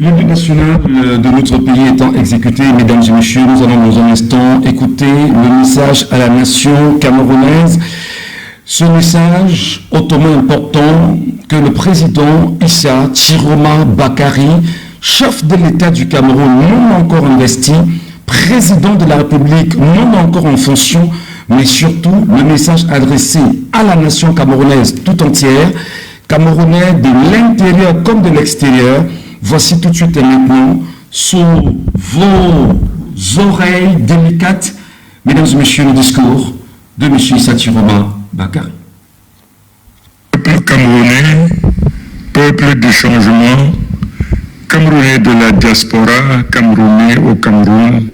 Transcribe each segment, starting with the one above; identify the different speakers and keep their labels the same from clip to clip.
Speaker 1: L'hymne national de notre pays étant exécuté, mesdames et messieurs, nous allons dans un instant écouter le message à la nation camerounaise. Ce message hautement important que le président Issa Ciroma Bakary, chef de l'État du Cameroun, non encore investi, président de la République, non encore en fonction, mais surtout le message adressé à la nation camerounaise tout entière, Camerounais de l'intérieur comme de l'extérieur. Voici tout de suite et maintenant, sous vos oreilles délicates, mesdames et messieurs, le discours de M. Issa Ciroma Bakary.
Speaker 2: Peuple camerounais, peuple du changement, Camerounais de la diaspora, Camerounais au Cameroun,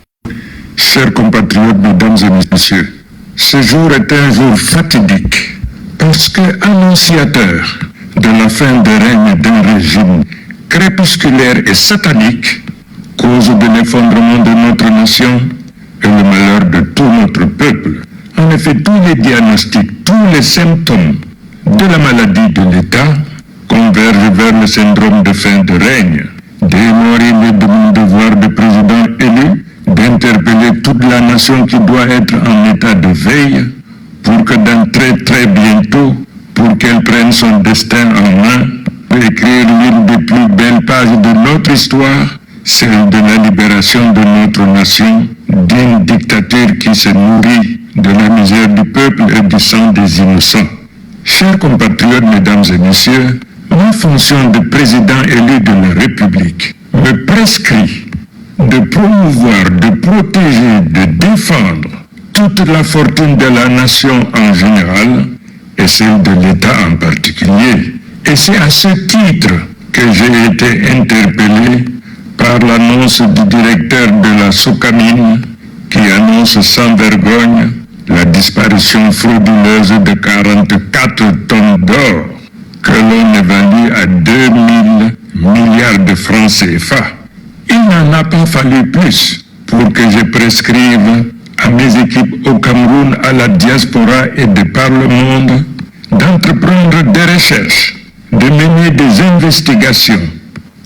Speaker 2: chers compatriotes, mesdames et messieurs, ce jour est un jour fatidique parce que annonciateur de la fin de règne d'un régime crépusculaire et satanique, cause de l'effondrement de notre nation et le malheur de tout notre peuple. En effet, tous les diagnostics, tous les symptômes de la maladie de l'État convergent vers le syndrome de fin de règne. Dès lors, il est de mon devoir de président élu d'interpeller toute la nation qui doit être en état de veille pour que dans très bientôt, pour qu'elle prenne son destin en main, écrire l'une des plus belles pages de notre histoire, celle de la libération de notre nation d'une dictature qui se nourrit de la misère du peuple et du sang des innocents. Chers compatriotes, mesdames et messieurs, ma fonction de président élu de la République me prescrit de promouvoir, de protéger, de défendre toute la fortune de la nation en général et celle de l'État en particulier. Et c'est à ce titre que j'ai été interpellé par l'annonce du directeur de la Socamine qui annonce sans vergogne la disparition frauduleuse de 44 tonnes d'or que l'on évalue à 2000 milliards de francs CFA. Il n'en a pas fallu plus pour que je prescrive à mes équipes au Cameroun, à la diaspora et de par le monde d'entreprendre des recherches, de mener des investigations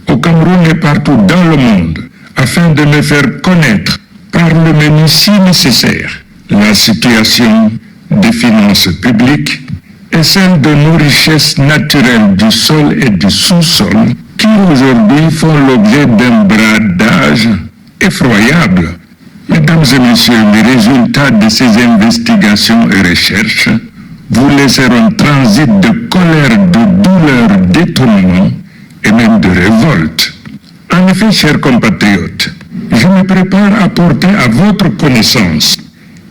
Speaker 2: au Cameroun et partout dans le monde afin de me faire connaître par le menu si nécessaire la situation des finances publiques et celle de nos richesses naturelles du sol et du sous-sol qui aujourd'hui font l'objet d'un bradage effroyable. Mesdames et messieurs, les résultats de ces investigations et recherches vous laisseront transit de colère, de douleur, d'étonnement et même de révolte. En effet, chers compatriotes, je me prépare à porter à votre connaissance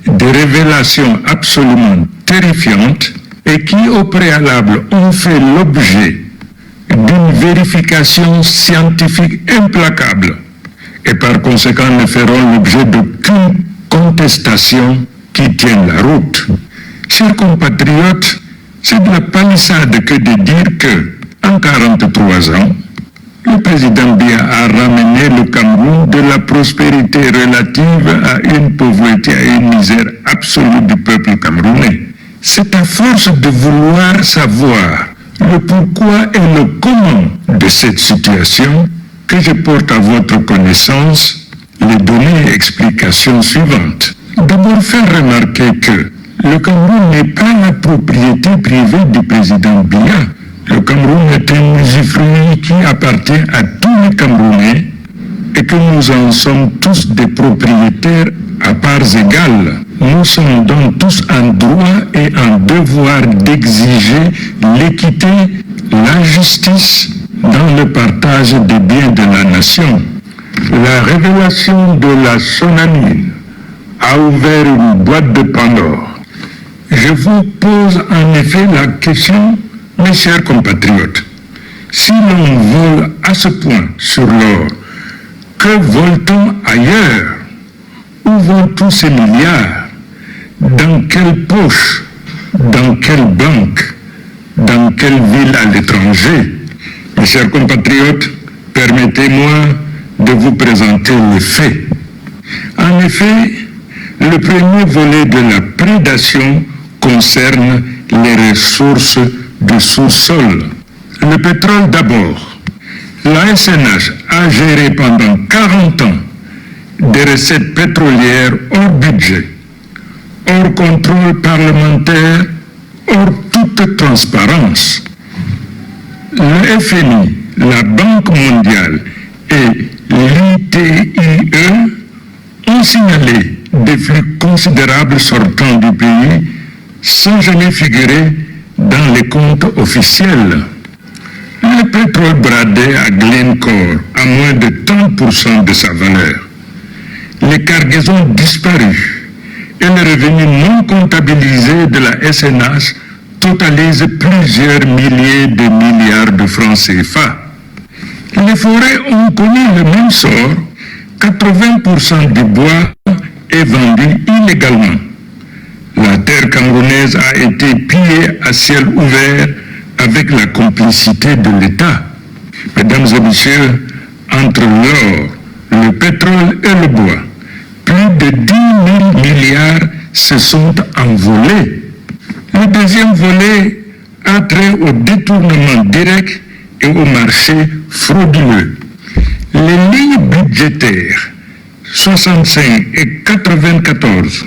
Speaker 2: des révélations absolument terrifiantes et qui, au préalable, ont fait l'objet d'une vérification scientifique implacable et par conséquent ne feront l'objet d'aucune contestation qui tienne la route. Chers compatriotes, c'est de la palissade que de dire que, en 43 ans, le président Biya a ramené le Cameroun de la prospérité relative à une pauvreté, à une misère absolue du peuple camerounais. C'est à force de vouloir savoir le pourquoi et le comment de cette situation que je porte à votre connaissance les données et explications suivantes. D'abord, faire remarquer que le Cameroun n'est pas la propriété privée du président Biya. Le Cameroun est un usufruit qui appartient à tous les Camerounais et que nous en sommes tous des propriétaires à parts égales. Nous sommes donc tous en droit et en devoir d'exiger l'équité, la justice dans le partage des biens de la nation. La révélation de la Sonamine a ouvert une boîte de Pandore. Je vous pose en effet la question, mes chers compatriotes, si l'on vole à ce point sur l'or, que vole-t-on ailleurs? Où vont tous ces milliards? Dans quelle poche? Dans quelle banque? Dans quelle ville à l'étranger? Mes chers compatriotes, permettez-moi de vous présenter les faits. En effet, le premier volet de la prédation concerne les ressources du sous-sol. Le pétrole d'abord. La SNH a géré pendant 40 ans des recettes pétrolières hors budget, hors contrôle parlementaire, hors toute transparence. Le FMI, la Banque mondiale et l'ITIE ont signalé des flux considérables sortant du pays sans jamais figurer dans les comptes officiels. Le pétrole bradé à Glencore à moins de 30% de sa valeur. Les cargaisons disparues et les revenus non comptabilisés de la SNH totalisent plusieurs milliers de milliards de francs CFA. Les forêts ont connu le même sort. 80% du bois est vendu illégalement. La terre camerounaise a été pillée à ciel ouvert avec la complicité de l'État. Mesdames et messieurs, entre l'or, le pétrole et le bois, plus de 10 000 milliards se sont envolés. Le deuxième volet a trait au détournement direct et au marché frauduleux. Les lignes budgétaires 65 et 94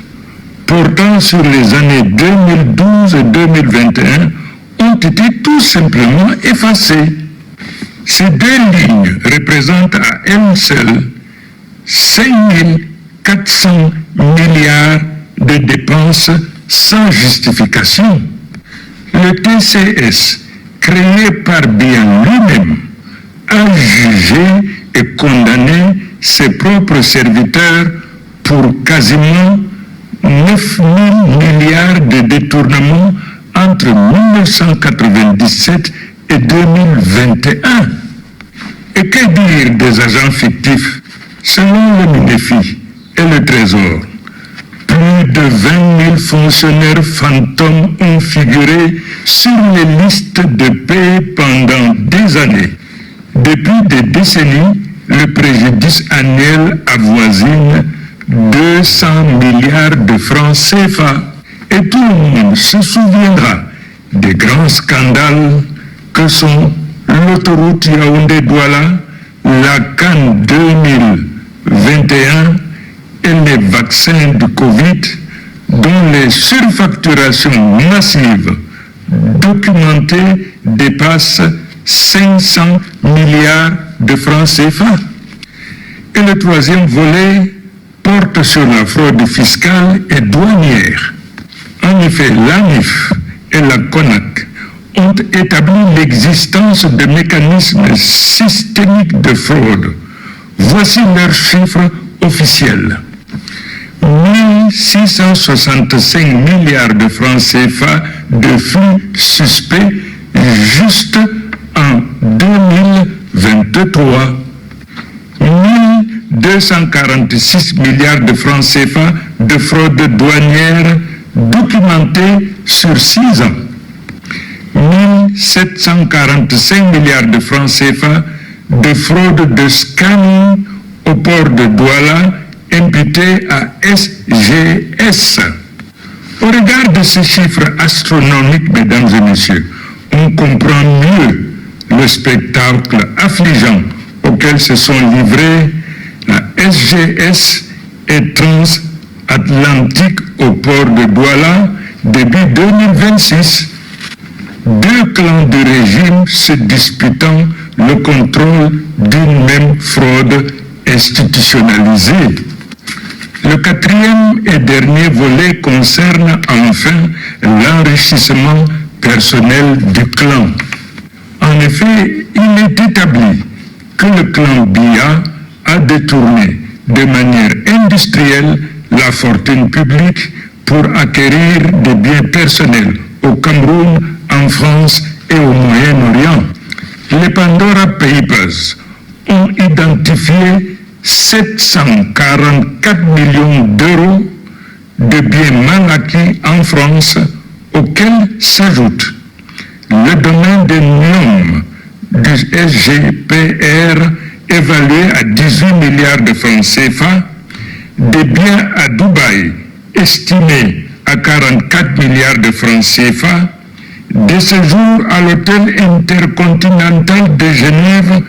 Speaker 2: portant sur les années 2012 et 2021 ont été tout simplement effacées. Ces deux lignes représentent à elles seules 5 400 milliards de dépenses sans justification. Le TCS, créé par bien lui-même, a jugé et condamné ses propres serviteurs pour quasiment 9 000 milliards de détournements entre 1997 et 2021. Et que dire des agents fictifs? Selon le MINEFI et le Trésor, plus de 20 000 fonctionnaires fantômes ont figuré sur les listes de paie pendant des années. Depuis des décennies, le préjudice annuel avoisine 200 milliards de francs CFA. Et tout le monde se souviendra des grands scandales que sont l'autoroute Yaoundé-Douala, la CAN 2021 et les vaccins du Covid, dont les surfacturations massives documentées dépassent 500 milliards de francs CFA. Et le troisième volet porte sur la fraude fiscale et douanière. En effet, l'ANIF et la CONAC ont établi l'existence de mécanismes systémiques de fraude. Voici leurs chiffres officiels. 1 665 milliards de francs CFA de flux suspects juste en 2023. 246 milliards de francs CFA de fraude douanière documentée sur 6 ans. 1745 milliards de francs CFA de fraude de scanning au port de Douala imputée à SGS. Au regard de ces chiffres astronomiques, mesdames et messieurs, on comprend mieux le spectacle affligeant auquel se sont livrés la SGS et Transatlantique au port de Douala début 2026. Deux clans de régime se disputant le contrôle d'une même fraude institutionnalisée. Le quatrième et dernier volet concerne enfin l'enrichissement personnel du clan. En effet, il est établi que le clan Biya a détourné de manière industrielle la fortune publique pour acquérir des biens personnels au Cameroun, en France et au Moyen-Orient. Les Pandora Papers ont identifié 744 millions d'euros de biens mal acquis en France, auxquels s'ajoute le domaine des NOM du SGPR évalué à 18 milliards de francs CFA, des biens à Dubaï estimés à 44 milliards de francs CFA, des séjours à l'hôtel intercontinental de Genève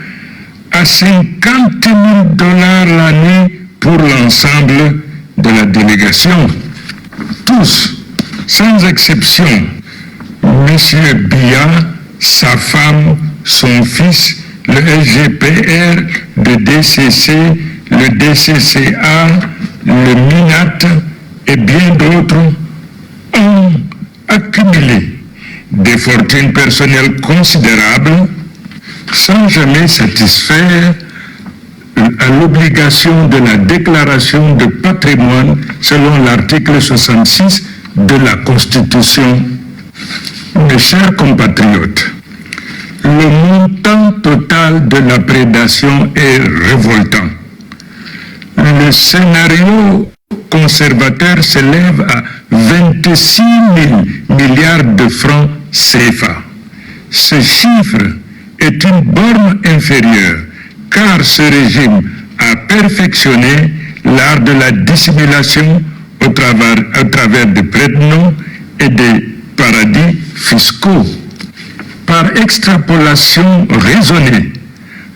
Speaker 2: à 50 000 $ l'année pour l'ensemble de la délégation. Tous, sans exception, M. Biya, sa femme, son fils, le SGPR, le DCC, le DCCA, le MINAT et bien d'autres ont accumulé des fortunes personnelles considérables sans jamais satisfaire à l'obligation de la déclaration de patrimoine selon l'article 66 de la Constitution. Mes chers compatriotes, le montant total de la prédation est révoltant. Le scénario conservateur s'élève à 26 000 milliards de francs CFA. Ce chiffre est une borne inférieure, car ce régime a perfectionné l'art de la dissimulation au travers de prête-noms et des paradis fiscaux. Par extrapolation raisonnée,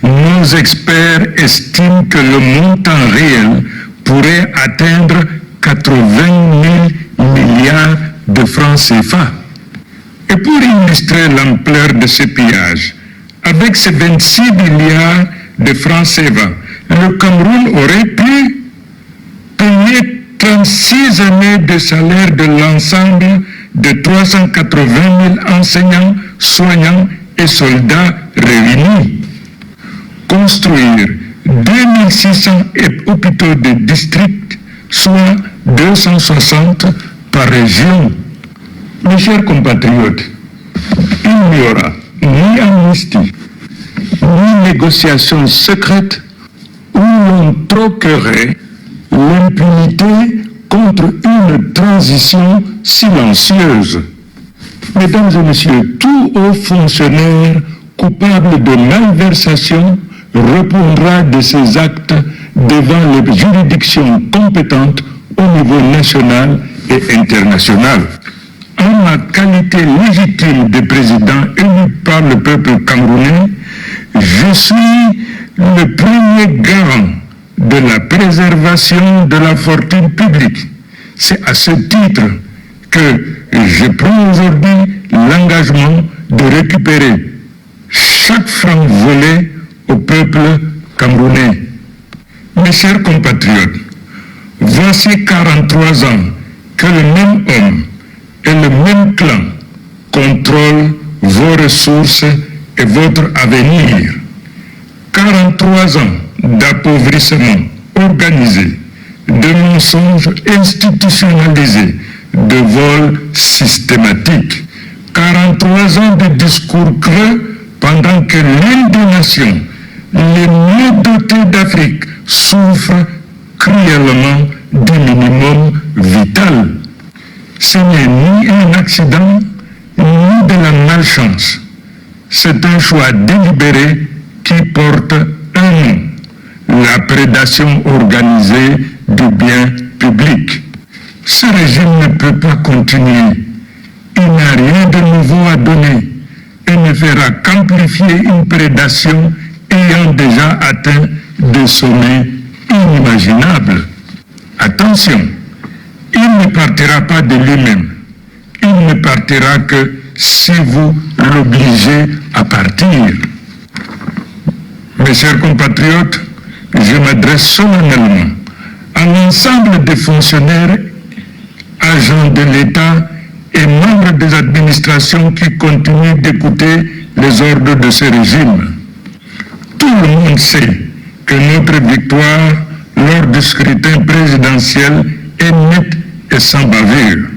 Speaker 2: nos experts estiment que le montant réel pourrait atteindre 80 000 milliards de francs CFA. Et pour illustrer l'ampleur de ce pillage, avec ces 26 milliards de francs CFA, le Cameroun aurait pu payer 36 années de salaire de l'ensemble de 380 000 enseignants, soignants et soldats réunis. Construire 2600 hôpitaux de district, soit 260 par région. Mes chers compatriotes, il n'y aura ni amnistie, ni négociations secrètes où l'on troquerait l'impunité contre une transition silencieuse. Mesdames et messieurs, tout haut fonctionnaire coupable de malversation répondra de ses actes devant les juridictions compétentes au niveau national et international. En ma qualité légitime de président élu par le peuple camerounais, je suis le premier garant de la préservation de la fortune publique. C'est à ce titre que je prends aujourd'hui l'engagement de récupérer chaque franc volé au peuple camerounais. Mes chers compatriotes, voici 43 ans que le même homme et le même clan contrôlent vos ressources et votre avenir. 43 ans d'appauvrissement organisé, de mensonges institutionnalisés, de vols systématiques. 43 ans de discours creux pendant que l'une des nations les mieux dotées d'Afrique souffre cruellement du minimum vital. Ce n'est ni un accident, ni de la malchance. C'est un choix délibéré qui porte un nom, la prédation organisée du bien public. Ce régime ne peut pas continuer. Il n'a rien de nouveau à donner et ne fera qu'amplifier une prédation ayant déjà atteint des sommets inimaginables. Attention, il ne partira pas de lui-même. Il ne partira que si vous l'obligez à partir. Mes chers compatriotes, je m'adresse solennellement à l'ensemble des fonctionnaires, agents de l'État et membres des administrations qui continuent d'écouter les ordres de ce régime. Tout le monde sait que notre victoire lors du scrutin présidentiel est nette et sans bavure.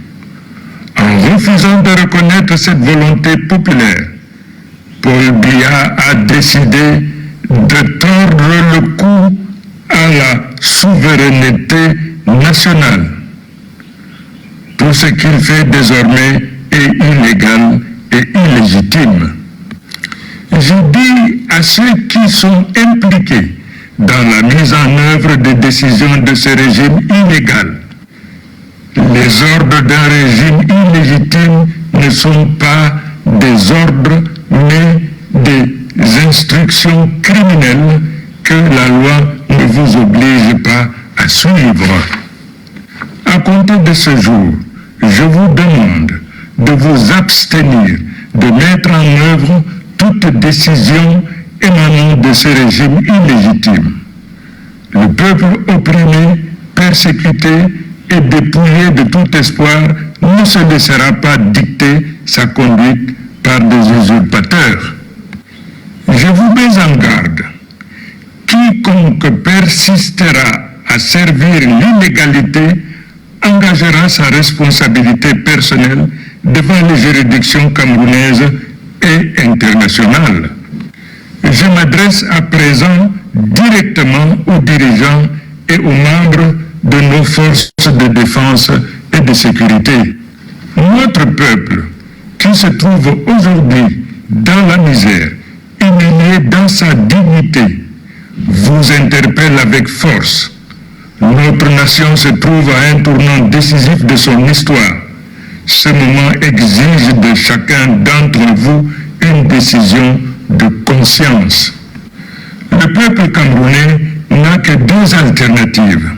Speaker 2: En refusant de reconnaître cette volonté populaire, Paul Biya a décidé de tordre le cou à la souveraineté nationale. Tout ce qu'il fait désormais est illégal et illégitime. Je dis à ceux qui sont impliqués dans la mise en œuvre des décisions de ce régime illégal, les ordres d'un régime illégitime ne sont pas des ordres, mais des instructions criminelles que la loi ne vous oblige pas à suivre. À compter de ce jour, je vous demande de vous abstenir de mettre en œuvre toute décision émanant de ce régime illégitime. Le peuple opprimé, persécuté et dépouillé de tout espoir ne se laissera pas dicter sa conduite par des usurpateurs. Je vous mets en garde. Quiconque persistera à servir l'illégalité engagera sa responsabilité personnelle devant les juridictions camerounaises et internationales. Je m'adresse à présent directement aux dirigeants et aux membres de nos forces de défense et de sécurité. Notre peuple, qui se trouve aujourd'hui dans la misère, humilié dans sa dignité, vous interpelle avec force. Notre nation se trouve à un tournant décisif de son histoire. Ce moment exige de chacun d'entre vous une décision de conscience. Le peuple camerounais n'a que deux alternatives: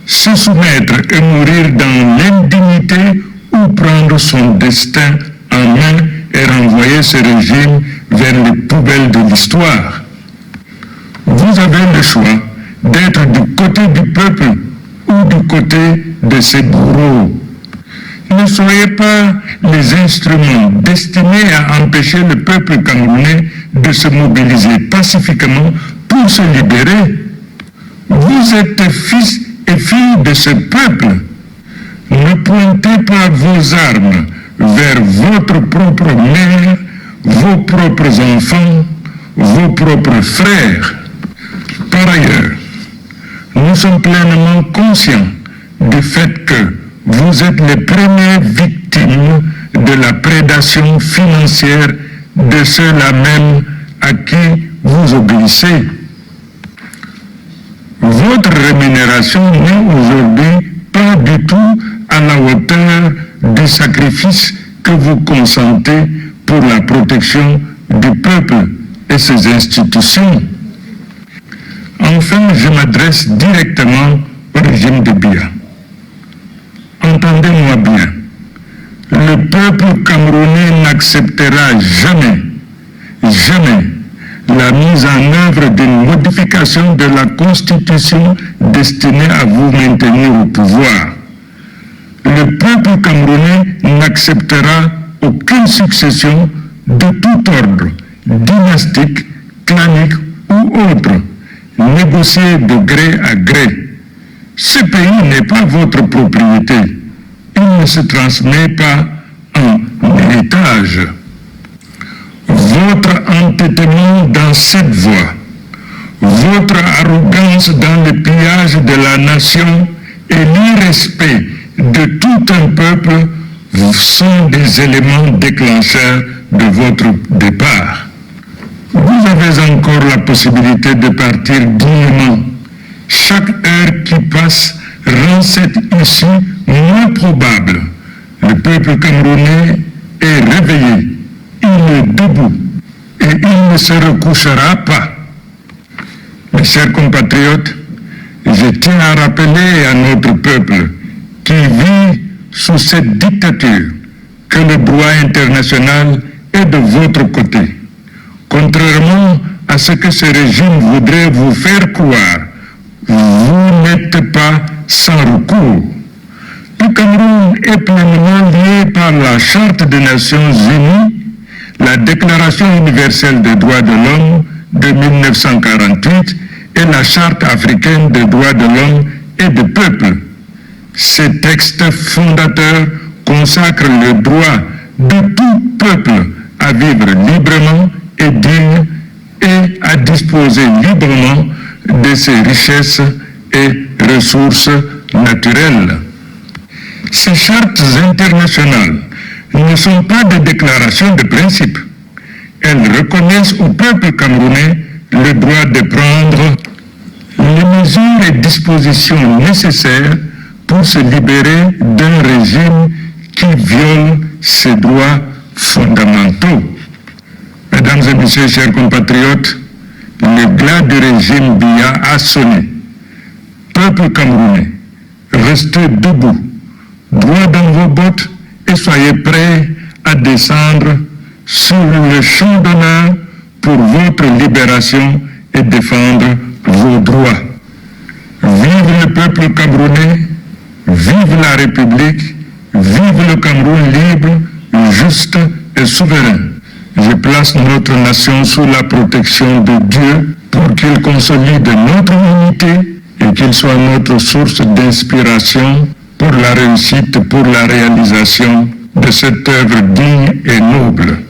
Speaker 2: se soumettre et mourir dans l'indignité ou prendre son destin en main et renvoyer ce régime vers les poubelles de l'histoire. Vous avez le choix d'être du côté du peuple ou du côté de ses bourreaux. Ne soyez pas les instruments destinés à empêcher le peuple camerounais de se mobiliser pacifiquement pour se libérer. Vous êtes fils et filles de ce peuple. Ne pointez pas vos armes vers votre propre mère, vos propres enfants, vos propres frères. Par ailleurs, nous sommes pleinement conscients du fait que vous êtes les premières victimes de la prédation financière de ceux-là même à qui vous obéissez. Votre rémunération n'est aujourd'hui pas du tout à la hauteur du sacrifice que vous consentez pour la protection du peuple et ses institutions. Enfin, je m'adresse directement au régime de Biya. Entendez-moi bien, le peuple camerounais n'acceptera jamais la mise en œuvre d'une modification de la Constitution destinée à vous maintenir au pouvoir. Le peuple camerounais n'acceptera aucune succession de tout ordre, dynastique, clanique ou autre, négociée de gré à gré. Ce pays n'est pas votre propriété. Il ne se transmet pas en héritage. Votre entêtement dans cette voie, votre arrogance dans le pillage de la nation et l'irrespect de tout un peuple sont des éléments déclencheurs de votre départ. Vous avez encore la possibilité de partir dignement. Chaque heure qui passe rend cette issue moins probable. Le peuple camerounais est réveillé, il est debout et il ne se recouchera pas. Mes chers compatriotes, je tiens à rappeler à notre peuple qui vit sous cette dictature que le droit international est de votre côté. Contrairement à ce que ce régime voudrait vous faire croire, vous n'êtes pas sans recours. Le Cameroun est pleinement lié par la Charte des Nations Unies, la Déclaration universelle des droits de l'homme de 1948 et la Charte africaine des droits de l'homme et des peuples. Ces textes fondateurs consacrent le droit de tout peuple à vivre librement et digne et à disposer librement de ses richesses et ressources naturelles. Ces chartes internationales ne sont pas des déclarations de principe. Elles reconnaissent au peuple camerounais le droit de prendre les mesures et dispositions nécessaires pour se libérer d'un régime qui viole ses droits fondamentaux. Mesdames et messieurs, chers compatriotes, le glas du régime Biya a sonné. Peuple camerounais, restez debout, droit dans vos bottes et soyez prêts à descendre sur le champ d'honneur pour votre libération et défendre vos droits. Vive le peuple camerounais, vive la République, vive le Cameroun libre, juste et souverain. Je place notre nation sous la protection de Dieu pour qu'il consolide notre unité et qu'il soit notre source d'inspiration pour la réussite, pour la réalisation de cette œuvre digne et noble.